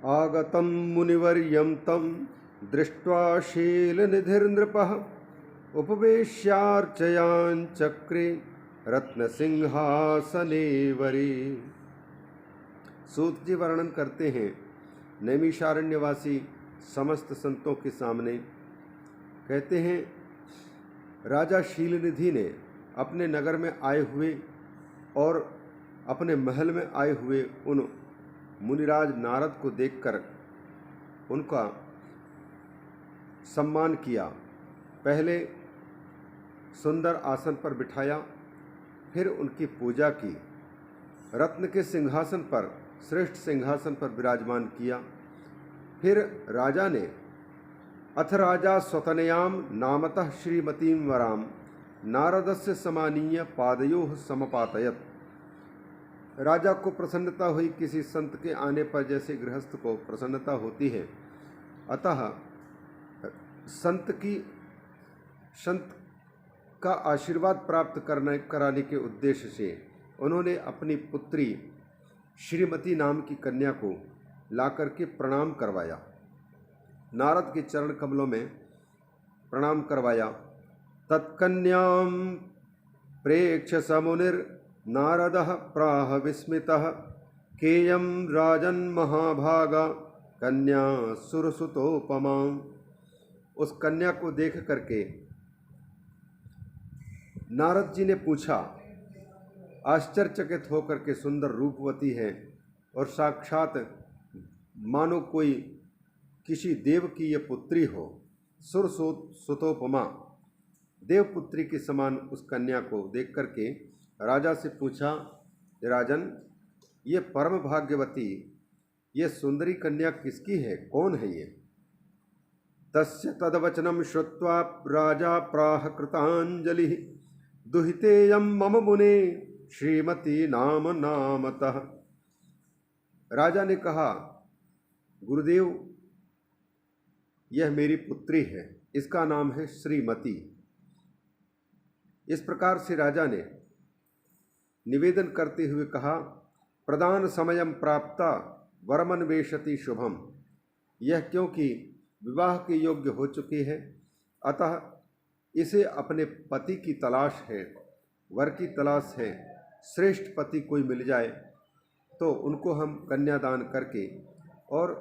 आगतं मुनिवर्यं तं दृष्ट्वा शीलनिधिर्नृपः उपवेश्यार्चयाञ्चक्रे रत्नसिंहासने वरे। सूत जी वर्णन करते हैं, नैमिषारण्यवासी समस्त संतों के सामने कहते हैं, राजा शीलनिधि ने अपने नगर में आए हुए और अपने महल में आए हुए उन मुनिराज नारद को देखकर उनका सम्मान किया। पहले सुंदर आसन पर बिठाया, फिर उनकी पूजा की, रत्न के सिंहासन पर, श्रेष्ठ सिंहासन पर विराजमान किया। फिर राजा ने अथ राजा स्वतनयाम नामतः श्रीमतीं वराम नारदस्य समानीय पादयोः समपातयत। राजा को प्रसन्नता हुई किसी संत के आने पर जैसे गृहस्थ को प्रसन्नता होती है, अतः संत का आशीर्वाद प्राप्त कराने के उद्देश्य से उन्होंने अपनी पुत्री श्रीमती नाम की कन्या को लाकर के प्रणाम करवाया, नारद के चरण कमलों में प्रणाम करवाया। तत्कन्यां प्रेक्ष्य स मुनिर्नारदः प्राह विस्मितः केयं राजन् महाभागा कन्या सुरसुतोपमा। उस कन्या को देख करके नारद जी ने पूछा, आश्चर्यचकित होकर के, सुंदर रूपवती है और साक्षात मानो कोई किसी देव की ये पुत्री हो। सुरसुतोपमा, देवपुत्री के समान उस कन्या को देख करके राजा से पूछा, राजन, ये परम भाग्यवती, ये सुंदरी कन्या किसकी है, कौन है ये? तस्य तदवचनम श्रुत्वा राजा प्राह कृतांजलि दुहितेयं मम मुने श्रीमती नाम नामतः। राजा ने कहा, गुरुदेव, यह मेरी पुत्री है, इसका नाम है श्रीमती। इस प्रकार से राजा ने निवेदन करते हुए कहा, प्रदान समयम प्राप्ता वरमन्वेषति शुभम। यह क्योंकि विवाह के योग्य हो चुकी है, अतः इसे अपने पति की तलाश है, वर की तलाश है। श्रेष्ठ पति कोई मिल जाए तो उनको हम कन्यादान करके और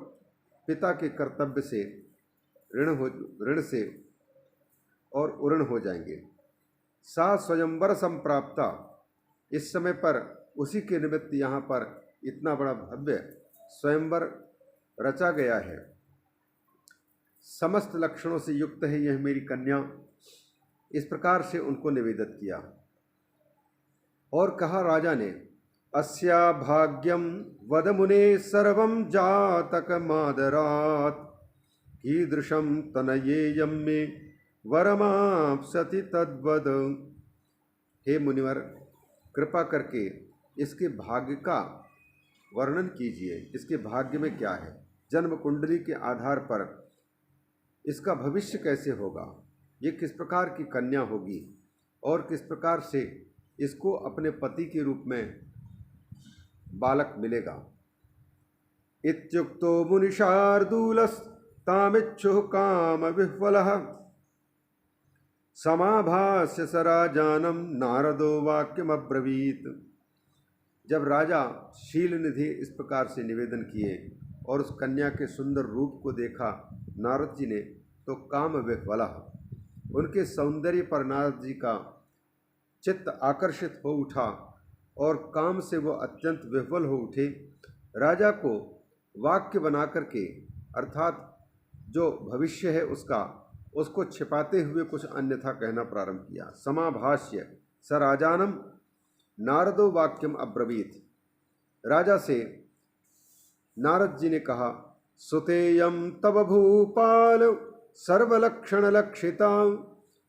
पिता के कर्तव्य से ऋण से और उऋण हो जाएंगे। सा स्वयंवर संप्राप्ता, इस समय पर उसी के निमित्त यहाँ पर इतना बड़ा भव्य स्वयंवर रचा गया है। समस्त लक्षणों से युक्त है यह मेरी कन्या। इस प्रकार से उनको निवेदित किया और कहा राजा ने, अस्या भाग्यम वद मुने सर्वं जातकमादरात् कीदृशं तनयेयं मे वरमाप्स्यति तद्वद। हे मुनिवर, कृपा करके इसके भाग्य का वर्णन कीजिए, इसके भाग्य में क्या है, जन्म कुंडली के आधार पर इसका भविष्य कैसे होगा, ये किस प्रकार की कन्या होगी और किस प्रकार से इसको अपने पति के रूप में बालक मिलेगा। इत्युक्तो मुनिशार्दूलस्तामिच्छुः काम विह्वलः समाभास्य स राजानं नारदो वाक्यमब्रवीत्। जब राजा शीलनिधि इस प्रकार से निवेदन किए और उस कन्या के सुंदर रूप को देखा नारद जी ने, तो काम विह्वलः, उनके सौंदर्य पर नारद जी का चित्त आकर्षित हो उठा और काम से वो अत्यंत विह्वल हो उठे। राजा को वाक्य बना करके, अर्थात जो भविष्य है उसको छिपाते हुए कुछ अन्यथा कहना प्रारंभ किया। समाभाष्य स राजानम नारदो वाक्यम अब्रवीत। राजा से नारद जी ने कहा, सुतेयम तव भूपाल सर्वलक्षण लक्षिता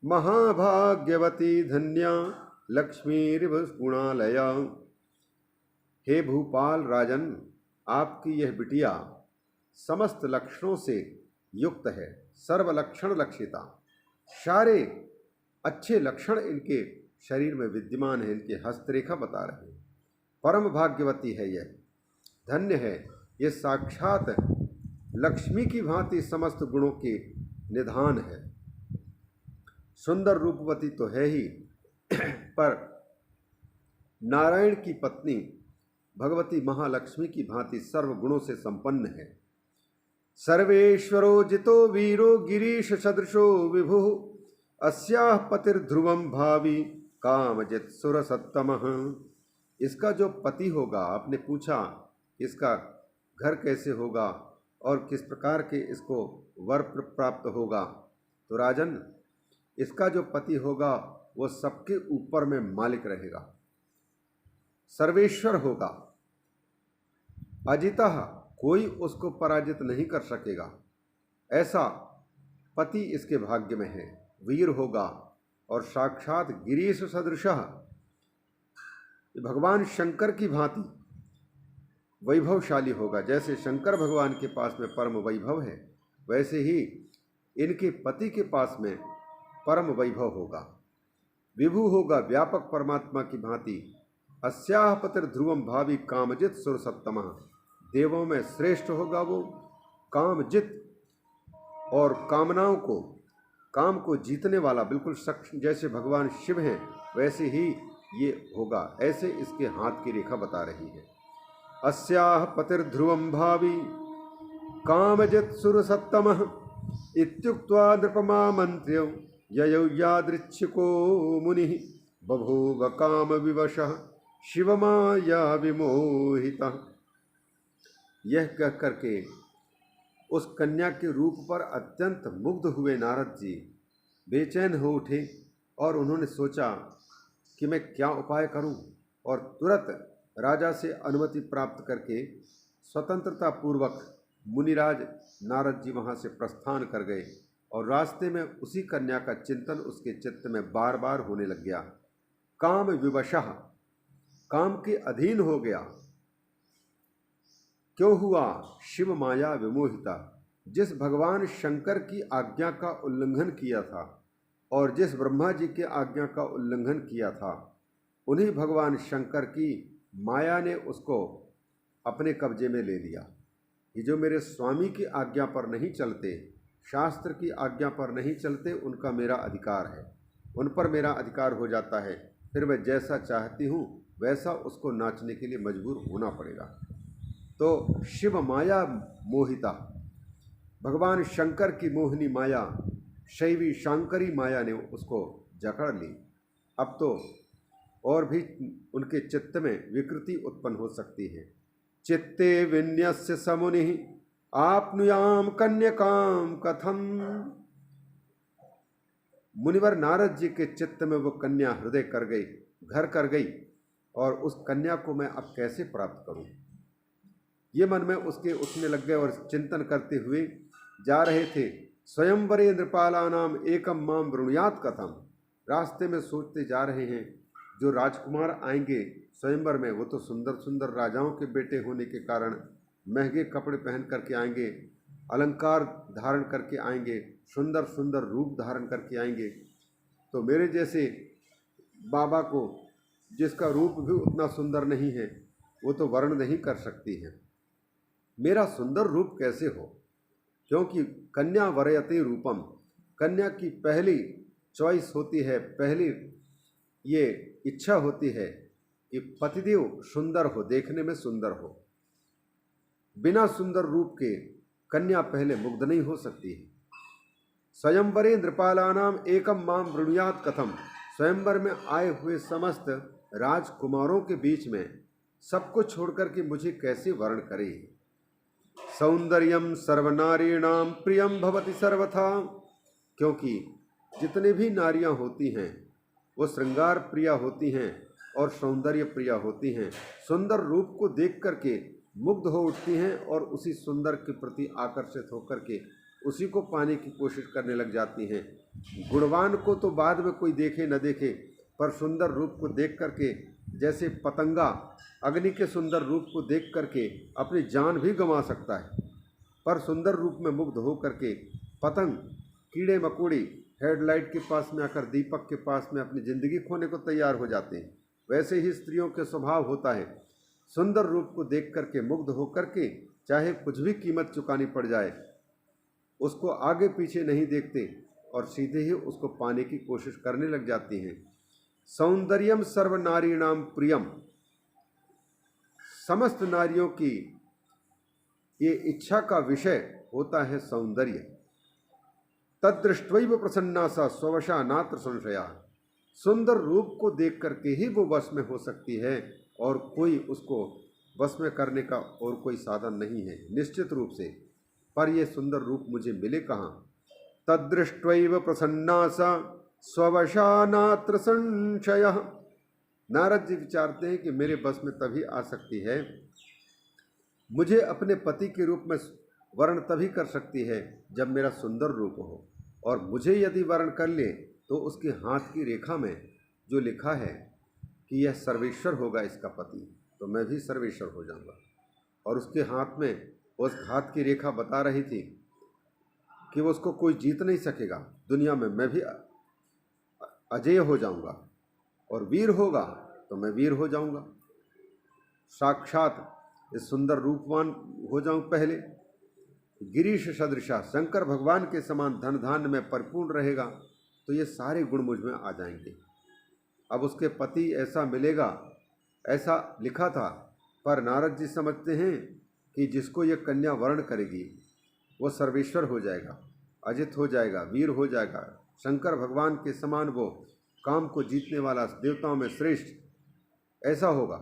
महाभाग्यवती धन्या लक्ष्मीरिव गुणालया। हे भूपाल राजन, आपकी यह बिटिया समस्त लक्षणों से युक्त है, सर्वलक्षण लक्षिता, सारे अच्छे लक्षण इनके शरीर में विद्यमान है, इनके हस्तरेखा बता रहे हैं। परम भाग्यवती है यह, धन्य है, ये साक्षात लक्ष्मी की भांति समस्त गुणों के निधान है। सुंदर रूपवती तो है ही, पर नारायण की पत्नी भगवती महालक्ष्मी की भांति सर्व गुणों से संपन्न है। सर्वेश्वरो जितो वीरो गिरीश सदृशो विभु अस्याह पतिर्ध्रुवम भावी कामजित सुर सत्तमः। इसका जो पति होगा, आपने पूछा इसका घर कैसे होगा और किस प्रकार के इसको वर प्राप्त होगा, तो राजन इसका जो पति होगा वो सबके ऊपर में मालिक रहेगा, सर्वेश्वर होगा, अजितः कोई उसको पराजित नहीं कर सकेगा, ऐसा पति इसके भाग्य में है। वीर होगा और साक्षात गिरीश सदृशः, भगवान शंकर की भांति वैभवशाली होगा। जैसे शंकर भगवान के पास में परम वैभव है, वैसे ही इनके पति के पास में परम वैभव होगा। विभु होगा व्यापक परमात्मा की भांति। अस्याह पतिर्ध्रुवम भावी कामजित सुर सत्तमः, देवों में श्रेष्ठ होगा वो, कामजित और कामनाओं को, काम को जीतने वाला, बिल्कुल जैसे भगवान शिव हैं वैसे ही ये होगा। ऐसे इसके हाथ की रेखा बता रही है। अस्याह पतिर्ध्रुवम भावी कामजित सुर सत्तमः इत्युक्त्वा नृपमा मंत्र्यो ययौ यादृच्छिको मुनिः बभूव काम विवशः शिवमाया विमोहितः। यह कह करके उस कन्या के रूप पर अत्यंत मुग्ध हुए नारद जी बेचैन हो उठे और उन्होंने सोचा कि मैं क्या उपाय करूं, और तुरंत राजा से अनुमति प्राप्त करके स्वतंत्रता पूर्वक मुनिराज नारद जी वहां से प्रस्थान कर गए और रास्ते में उसी कन्या का चिंतन उसके चित्त में बार बार होने लग गया। काम विवशः, काम के अधीन हो गया। क्यों हुआ? शिव माया विमोहिता, जिस भगवान शंकर की आज्ञा का उल्लंघन किया था और जिस ब्रह्मा जी के आज्ञा का उल्लंघन किया था, उन्हीं भगवान शंकर की माया ने उसको अपने कब्जे में ले लिया। ये जो मेरे स्वामी की आज्ञा पर नहीं चलते, शास्त्र की आज्ञा पर नहीं चलते, उनका मेरा अधिकार है, उन पर मेरा अधिकार हो जाता है। फिर मैं जैसा चाहती हूँ वैसा उसको नाचने के लिए मजबूर होना पड़ेगा। तो शिव माया मोहिता, भगवान शंकर की मोहिनी माया, शैवी शांकरी माया ने उसको जकड़ ली। अब तो और भी उनके चित्त में विकृति उत्पन्न हो सकती है। चित्ते विन्यस्य समुनिः आपनुयाम कन्यकाम कथम। मुनिवर नारद जी के चित्त में वो कन्या हृदय कर गई, घर कर गई, और उस कन्या को मैं अब कैसे प्राप्त करूं, ये मन में उसमें लग गए और चिंतन करते हुए जा रहे थे। स्वयंवरे नृपालानाम एकम माम वृणुयात कथम। रास्ते में सोचते जा रहे हैं, जो राजकुमार आएंगे स्वयंवर में वो तो सुंदर सुंदर राजाओं के बेटे होने के कारण महंगे कपड़े पहन करके आएंगे, अलंकार धारण करके आएंगे, सुंदर सुंदर रूप धारण करके आएंगे। तो मेरे जैसे बाबा को, जिसका रूप भी उतना सुंदर नहीं है, वो तो वर्ण नहीं कर सकती है। मेरा सुंदर रूप कैसे हो? क्योंकि कन्या वरयते रूपम, कन्या की पहली चॉइस होती है, पहली ये इच्छा होती है कि पतिदेव सुंदर हो, देखने में सुंदर हो। बिना सुंदर रूप के कन्या पहले मुग्ध नहीं हो सकती है। स्वयंवरे नृपालानाम एकम माम वृणुयात कथम। स्वयंवर में आए हुए समस्त राजकुमारों के बीच में सबको छोड़कर के मुझे कैसे वर्ण करे। सौंदर्यम सर्वनारीणाम प्रियम भवति सर्वथा, क्योंकि जितने भी नारियां होती हैं वो श्रृंगार प्रिया होती हैं और सौंदर्य प्रिया होती हैं। सुंदर रूप को देख करके मुग्ध हो उठती हैं और उसी सुंदर के प्रति आकर्षित होकर के उसी को पाने की कोशिश करने लग जाती हैं। गुणवान को तो बाद में कोई देखे न देखे, पर सुंदर रूप को देख करके, जैसे पतंगा अग्नि के सुंदर रूप को देख करके अपनी जान भी गंवा सकता है, पर सुंदर रूप में मुग्ध हो करके पतंग, कीड़े मकोड़े हेडलाइट के पास में आकर दीपक के पास में अपनी ज़िंदगी खोने को तैयार हो जाते हैं। वैसे ही स्त्रियों के स्वभाव होता है, सुंदर रूप को देख करके मुग्ध होकर के चाहे कुछ भी कीमत चुकानी पड़ जाए, उसको आगे पीछे नहीं देखते और सीधे ही उसको पाने की कोशिश करने लग जाती हैं। सौंदर्यम सर्व नारीणाम प्रियम, समस्त नारियों की ये इच्छा का विषय होता है सौंदर्य। तदृष्ट्वैव प्रसन्ना सा स्ववशा नात्र संशया, सुंदर रूप को देख करके ही वो वश में हो सकती है और कोई उसको वश में करने का और कोई साधन नहीं है निश्चित रूप से। पर ये सुंदर रूप मुझे मिले कहाँ? तदृष्ट्वैव प्रसन्ना सा स्ववशा नात्र संशय। नारद जी विचारते हैं कि मेरे बस में तभी आ सकती है, मुझे अपने पति के रूप में वर्ण तभी कर सकती है जब मेरा सुंदर रूप हो, और मुझे यदि वर्ण कर ले तो उसके हाथ की रेखा में जो लिखा है कि यह सर्वेश्वर होगा इसका पति, तो मैं भी सर्वेश्वर हो जाऊंगा। और उसके हाथ में उस हाथ की रेखा बता रही थी कि वो उसको कोई जीत नहीं सकेगा दुनिया में, मैं भी अजेय हो जाऊंगा, और वीर होगा तो मैं वीर हो जाऊंगा, साक्षात इस सुंदर रूपवान हो जाऊं। पहले गिरीश सदृशा, शंकर भगवान के समान धन धान्य में परिपूर्ण रहेगा, तो ये सारे गुण मुझ में आ जाएंगे। अब उसके पति ऐसा मिलेगा, ऐसा लिखा था, पर नारद जी समझते हैं कि जिसको ये कन्या वर्ण करेगी वो सर्वेश्वर हो जाएगा, अजित हो जाएगा, वीर हो जाएगा, शंकर भगवान के समान वो काम को जीतने वाला, देवताओं में श्रेष्ठ ऐसा होगा।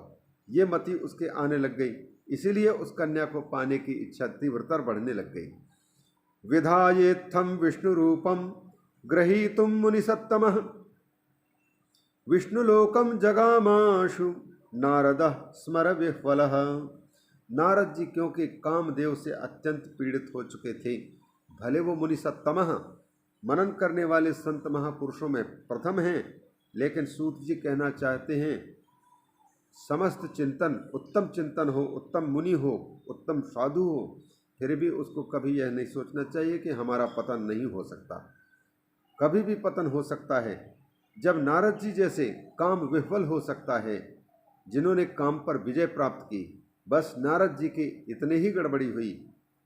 ये मति उसके आने लग गई, इसीलिए उस कन्या को पाने की इच्छा तीव्रतर बढ़ने लग गई। विधायेत्थम विष्णु रूपम ग्रहीतुम मुनिसत्तमः, विष्णुलोकम जगामाशु नारद स्मर विह्वलः। नारद जी क्योंकि कामदेव से अत्यंत पीड़ित हो चुके थे, भले वो मुनिसत्तमः मनन करने वाले संत महापुरुषों में प्रथम हैं, लेकिन सूत जी कहना चाहते हैं समस्त चिंतन उत्तम चिंतन हो, उत्तम मुनि हो, उत्तम साधु हो, फिर भी उसको कभी यह नहीं सोचना चाहिए कि हमारा पतन नहीं हो सकता। कभी भी पतन हो सकता है। जब नारद जी जैसे काम विह्वल हो सकता है, जिन्होंने काम पर विजय प्राप्त की, बस नारद जी की इतने ही गड़बड़ी हुई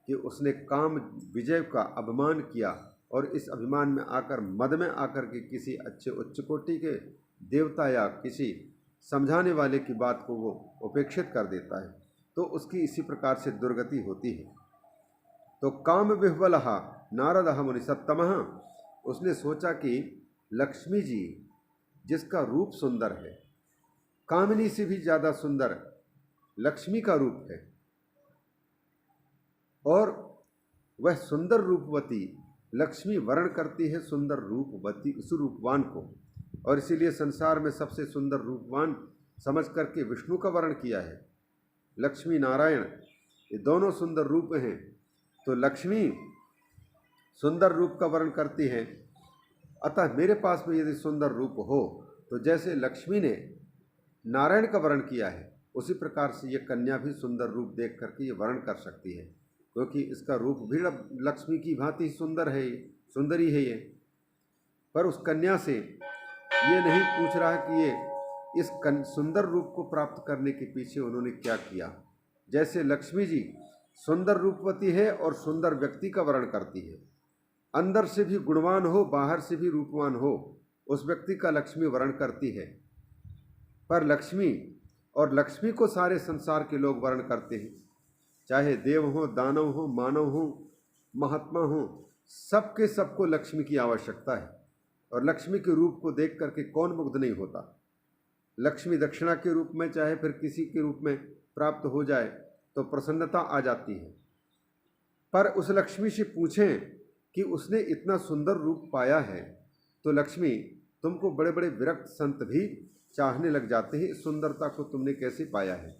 कि उसने काम विजय का अभिमान किया, और इस अभिमान में आकर, मद में आकर के किसी अच्छे उच्च कोटि के देवता या किसी समझाने वाले की बात को वो उपेक्षित कर देता है, तो उसकी इसी प्रकार से दुर्गति होती है। तो काम विह्वलः नारदः मुनिसत्तमः, उसने सोचा कि लक्ष्मी जी जिसका रूप सुंदर है, कामिनी से भी ज़्यादा सुंदर लक्ष्मी का रूप है, और वह सुंदर रूपवती लक्ष्मी वर्ण करती है सुंदर रूपवती उस रूपवान को, और इसीलिए संसार में सबसे सुंदर रूपवान समझ करके विष्णु का वर्ण किया है। लक्ष्मी नारायण ये दोनों सुंदर रूप हैं, तो लक्ष्मी सुंदर रूप का वर्ण करती है। अतः मेरे पास में यदि सुंदर रूप हो, तो जैसे लक्ष्मी ने नारायण का वर्ण किया है, उसी प्रकार से ये कन्या भी सुंदर रूप देख करके ये वर्ण कर सकती है, क्योंकि इसका रूप भी लक्ष्मी की भांति सुंदर है, सुंदरी है ये। पर उस कन्या से ये नहीं पूछ रहा कि ये इस सुंदर रूप को प्राप्त करने के पीछे उन्होंने क्या किया। जैसे लक्ष्मी जी सुंदर रूपवती है और सुंदर व्यक्ति का वर्ण करती है, अंदर से भी गुणवान हो, बाहर से भी रूपवान हो, उस व्यक्ति का लक्ष्मी वर्ण करती है। पर लक्ष्मी और लक्ष्मी को सारे संसार के लोग वर्ण करते हैं, चाहे देव हो, दानव हो, मानव हो, महात्मा हो, सबके सबको लक्ष्मी की आवश्यकता है। और लक्ष्मी के रूप को देख करके कौन मुग्ध नहीं होता। लक्ष्मी दक्षिणा के रूप में चाहे फिर किसी के रूप में प्राप्त हो जाए तो प्रसन्नता आ जाती है। पर उस लक्ष्मी से पूछें कि उसने इतना सुंदर रूप पाया है, तो लक्ष्मी तुमको बड़े बड़े विरक्त संत भी चाहने लग जाते हैं, इस सुंदरता को तुमने कैसे पाया है।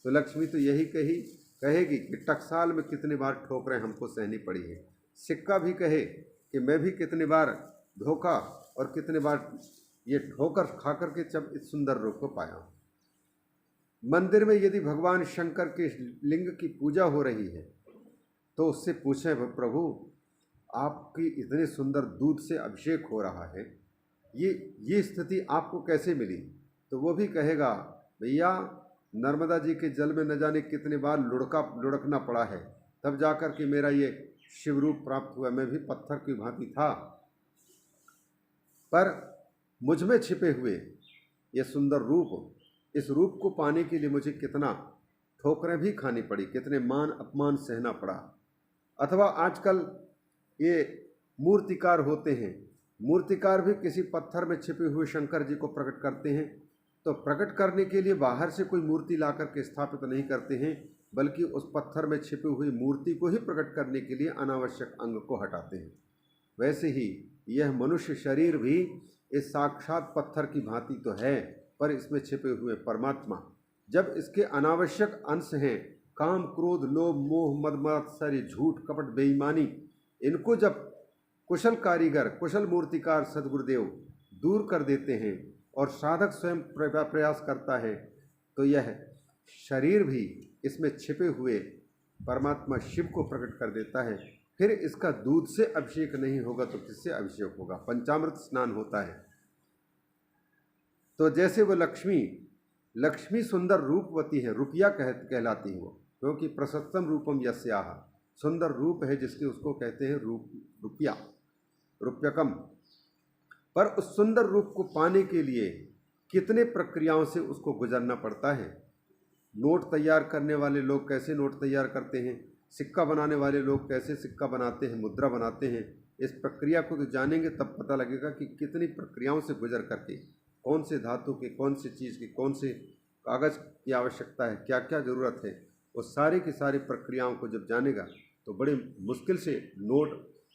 तो लक्ष्मी तो यही कहेगी कि टकसाल में कितने बार ठोकरें हमको सहनी पड़ी है। सिक्का भी कहे कि मैं भी कितने बार धोखा और कितने बार ये ठोकर खा करके जब इस सुंदर रूप को पाया। मंदिर में यदि भगवान शंकर के लिंग की पूजा हो रही है, तो उससे पूछें प्रभु आपकी इतने सुंदर दूध से अभिषेक हो रहा है, ये स्थिति आपको कैसे मिली? तो वो भी कहेगा भैया नर्मदा जी के जल में न जाने कितने बार लुढ़कना पड़ा है, तब जाकर के मेरा ये शिव रूप प्राप्त हुआ। मैं भी पत्थर की भांति था, पर मुझ में छिपे हुए ये सुंदर रूप, इस रूप को पाने के लिए मुझे कितना ठोकरें भी खानी पड़ी, कितने मान अपमान सहना पड़ा। अथवा आजकल ये मूर्तिकार होते हैं, मूर्तिकार भी किसी पत्थर में छिपे हुए शंकर जी को प्रकट करते हैं, तो प्रकट करने के लिए बाहर से कोई मूर्ति ला करके स्थापित नहीं करते हैं, बल्कि उस पत्थर में छिपी हुई मूर्ति को ही प्रकट करने के लिए अनावश्यक अंग को हटाते हैं। वैसे ही यह मनुष्य शरीर भी इस साक्षात पत्थर की भांति तो है, पर इसमें छिपे हुए परमात्मा जब इसके अनावश्यक अंश हैं, काम क्रोध लोभ मोह मद मत्सर्य झूठ कपट बेईमानी, इनको जब कुशल कारीगर कुशल मूर्तिकार सद्गुरुदेव दूर कर देते हैं और साधक स्वयं प्रयास करता है, तो यह शरीर भी इसमें छिपे हुए परमात्मा शिव को प्रकट कर देता है। फिर इसका दूध से अभिषेक नहीं होगा तो किससे अभिषेक होगा? पंचामृत स्नान होता है। तो जैसे वो लक्ष्मी सुंदर रूपवती है, रुपया कहलाती है वो, क्योंकि प्रशस्तम रूपम यस्याह, सुंदर रूप है जिसके, उसको कहते हैं रुपया, रुपयकम। पर उस सुंदर रूप को पाने के लिए कितने प्रक्रियाओं से उसको गुजरना पड़ता है। नोट तैयार करने वाले लोग कैसे नोट तैयार करते हैं, सिक्का बनाने वाले लोग कैसे सिक्का बनाते हैं, मुद्रा बनाते हैं, इस प्रक्रिया को तो जानेंगे तब पता लगेगा कि कितनी प्रक्रियाओं से गुजर करके कौन से धातु के, कौन सी चीज़ की, कौन से कागज़ की आवश्यकता है, क्या क्या ज़रूरत है। वो सारी की सारी प्रक्रियाओं को जब जानेगा तो बड़े मुश्किल से नोट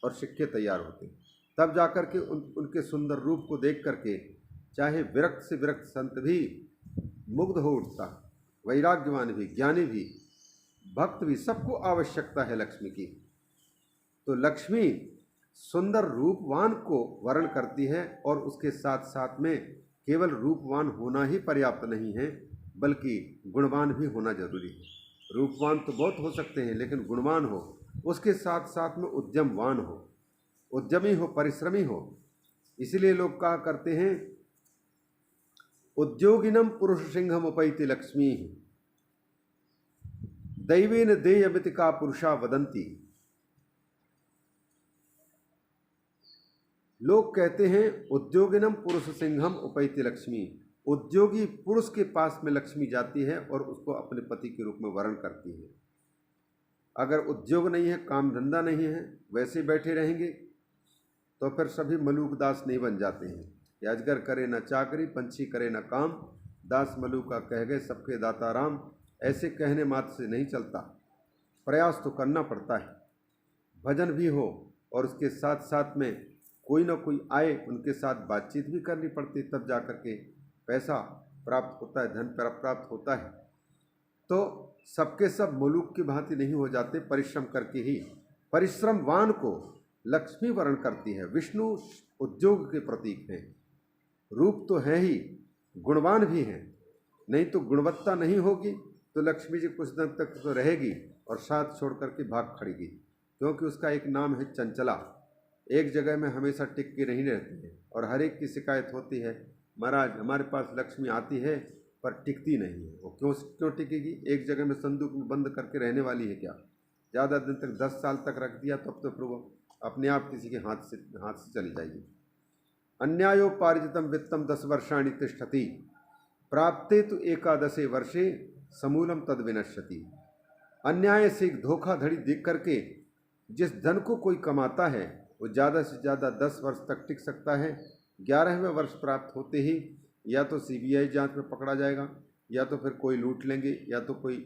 और सिक्के तैयार होते हैं। तब जाकर के उनके सुंदर रूप को देख करके चाहे विरक्त से विरक्त संत भी मुग्ध हो उठता, वैराग्यवान भी, ज्ञानी भी, भक्त भी, सबको आवश्यकता है लक्ष्मी की। तो लक्ष्मी सुंदर रूपवान को वर्ण करती है, और उसके साथ साथ में केवल रूपवान होना ही पर्याप्त नहीं है, बल्कि गुणवान भी होना जरूरी है। रूपवान तो बहुत हो सकते हैं, लेकिन गुणवान हो, उसके साथ साथ में उद्यमवान हो, उद्यमी हो, परिश्रमी हो। इसलिए लोग कहा करते हैं, उद्योगिनम पुरुष सिंहम उपैति लक्ष्मी दैवेन देयमिति का पुरुषा वदंती। लोग कहते हैं उद्योगिनम पुरुष सिंहम उपैति लक्ष्मी, उद्योगी पुरुष के पास में लक्ष्मी जाती है और उसको अपने पति के रूप में वर्ण करती है। अगर उद्योग नहीं है, काम धंधा नहीं है, वैसे बैठे रहेंगे तो फिर सभी मलूक दास नहीं बन जाते हैं। कि अजगर करे न चाकरी, पंछी करे न काम, दास मलूका कह गए सबके दाता राम। ऐसे कहने मात्र से नहीं चलता, प्रयास तो करना पड़ता है। भजन भी हो और उसके साथ साथ में कोई ना कोई आए, उनके साथ बातचीत भी करनी पड़ती, तब जा कर के पैसा प्राप्त होता है, धन प्राप्त होता है। तो सबके सब मलूक की भांति नहीं हो जाते, परिश्रम करके ही। परिश्रमवान को लक्ष्मी वर्ण करती है। विष्णु उद्योग के प्रतीक हैं, रूप तो है ही, गुणवान भी हैं। नहीं तो गुणवत्ता नहीं होगी तो लक्ष्मी जी कुछ दिन तक तो रहेगी और साथ छोड़ करके भाग खड़ेगी, क्योंकि उसका एक नाम है चंचला। एक जगह में हमेशा टिक के नहीं रहती है, और हर एक की शिकायत होती है, महाराज हमारे पास लक्ष्मी आती है पर टिकती नहीं है। वो क्यों टिकेगी? एक जगह में संदूक में बंद करके रहने वाली है क्या? ज़्यादा दिन तक 10 साल तक रख दिया तो अब तो फिर वो अपने आप किसी के हाथ से चली जाएगी। अन्यायोपार्जितम वित्तम 10 वर्षाणि तिष्ठति, प्राप्ते तो एकादशे वर्षे समूलम तद विनश्यति। अन्याय से धोखाधड़ी देख करके जिस धन को कोई कमाता है वो ज़्यादा से ज़्यादा 10 वर्ष तक टिक सकता है। 11वें वर्ष प्राप्त होते ही या तो CBI जांच में पकड़ा जाएगा, या तो फिर कोई लूट लेंगे, या तो कोई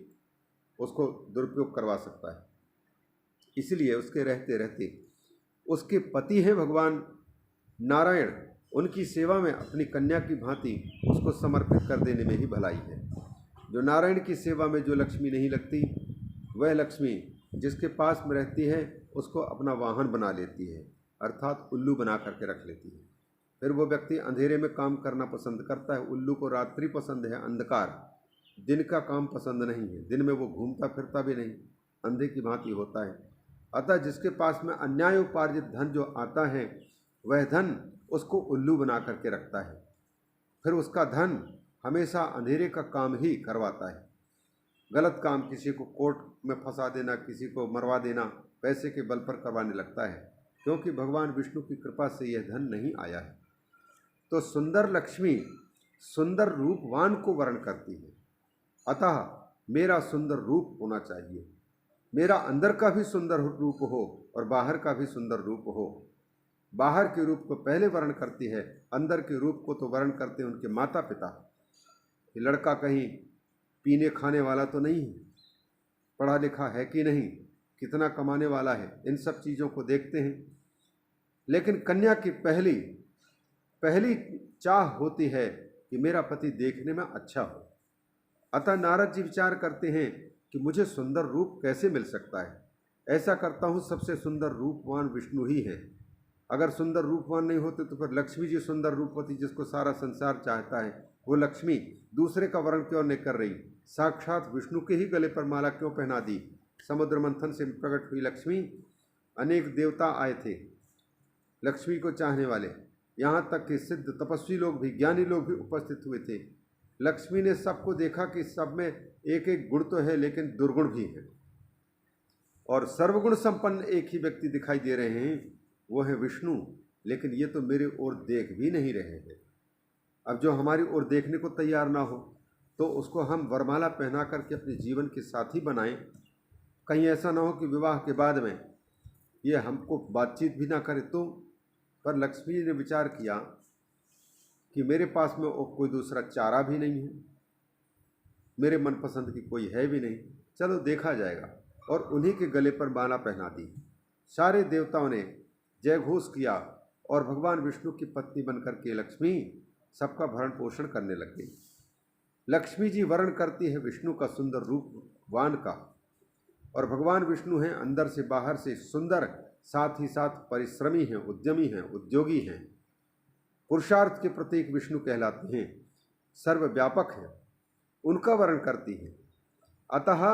उसको दुरुपयोग करवा सकता है। इसलिए उसके रहते रहते उसके पति हैं भगवान नारायण, उनकी सेवा में अपनी कन्या की भांति उसको समर्पित कर देने में ही भलाई है। जो नारायण की सेवा में जो लक्ष्मी नहीं लगती, वह लक्ष्मी जिसके पास में रहती है उसको अपना वाहन बना लेती है, अर्थात उल्लू बना करके रख लेती है। फिर वो व्यक्ति अंधेरे में काम करना पसंद करता है। उल्लू को रात्रि पसंद है, अंधकार, दिन का काम पसंद नहीं है। दिन में वो घूमता फिरता भी नहीं, अंधे की भांति होता है। अतः जिसके पास में अन्याय उपार्जित धन जो आता है, वह धन उसको उल्लू बना करके रखता है। फिर उसका धन हमेशा अंधेरे का काम ही करवाता है। गलत काम, किसी को कोर्ट में फंसा देना, किसी को मरवा देना, पैसे के बल पर करवाने लगता है, क्योंकि भगवान विष्णु की कृपा से यह धन नहीं आया है। तो सुंदर लक्ष्मी सुंदर रूपवान को वर्ण करती है। अतः मेरा सुंदर रूप होना चाहिए, मेरा अंदर का भी सुंदर रूप हो और बाहर का भी सुंदर रूप हो। बाहर के रूप को पहले वर्ण करती है, अंदर के रूप को तो वर्ण करते हैं उनके माता पिता। ये लड़का कहीं पीने खाने वाला तो नहीं है, पढ़ा लिखा है कि नहीं, कितना कमाने वाला है, इन सब चीज़ों को देखते हैं। लेकिन कन्या की पहली चाह होती है कि मेरा पति देखने में अच्छा हो। अतः नारद जी विचार करते हैं कि मुझे सुंदर रूप कैसे मिल सकता है। ऐसा करता हूँ, सबसे सुंदर रूपवान विष्णु ही है। अगर सुंदर रूपवान नहीं होते तो फिर लक्ष्मी जी सुंदर रूपवती, जिसको सारा संसार चाहता है, वो लक्ष्मी दूसरे का वर्ण क्यों नहीं कर रही? साक्षात विष्णु के ही गले पर माला क्यों पहना दी? समुद्र मंथन से प्रकट हुई लक्ष्मी, अनेक देवता आए थे लक्ष्मी को चाहने वाले, यहाँ तक कि सिद्ध तपस्वी लोग भी, ज्ञानी लोग भी उपस्थित हुए थे। लक्ष्मी ने सबको देखा कि सब में एक एक गुण तो है, लेकिन दुर्गुण भी है, और सर्वगुण संपन्न एक ही व्यक्ति दिखाई दे रहे हैं, वो है विष्णु। लेकिन ये तो मेरे ओर देख भी नहीं रहे हैं। अब जो हमारी ओर देखने को तैयार ना हो, तो उसको हम वरमाला पहना करके अपने जीवन के साथी बनाएं। कहीं ऐसा ना हो कि विवाह के बाद में ये हमको बातचीत भी ना करे तो। पर लक्ष्मी ने विचार किया कि मेरे पास में कोई दूसरा चारा भी नहीं है, मेरे मनपसंद की कोई है भी नहीं, चलो देखा जाएगा, और उन्हीं के गले पर माला पहना दी। सारे देवताओं ने जय घोष किया और भगवान विष्णु की पत्नी बनकर के लक्ष्मी सबका भरण पोषण करने लग गई। लक्ष्मी जी वर्ण करती है विष्णु का सुंदर रूपवान का, और भगवान विष्णु हैं अंदर से बाहर से सुंदर, साथ ही साथ परिश्रमी हैं, उद्यमी हैं, उद्योगी हैं, पुरुषार्थ के प्रतीक विष्णु कहलाते हैं, सर्वव्यापक हैं, उनका वर्ण करती हैं। अतः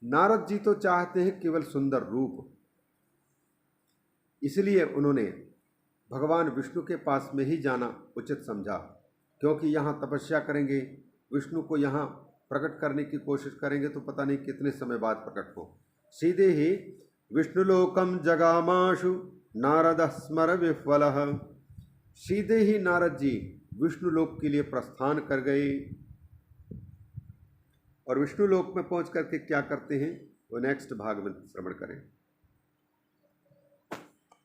नारद जी तो चाहते हैं केवल सुंदर रूप, इसलिए उन्होंने भगवान विष्णु के पास में ही जाना उचित समझा, क्योंकि यहाँ तपस्या करेंगे, विष्णु को यहाँ प्रकट करने की कोशिश करेंगे तो पता नहीं कितने समय बाद प्रकट हो। सीधे ही विष्णुलोकम जगामाशु नारद स्मर विह्वलः, सीधे ही नारद जी विष्णुलोक के लिए प्रस्थान कर गए। और विष्णुलोक में पहुंच करके क्या करते हैं वो नेक्स्ट भाग में श्रवण करें।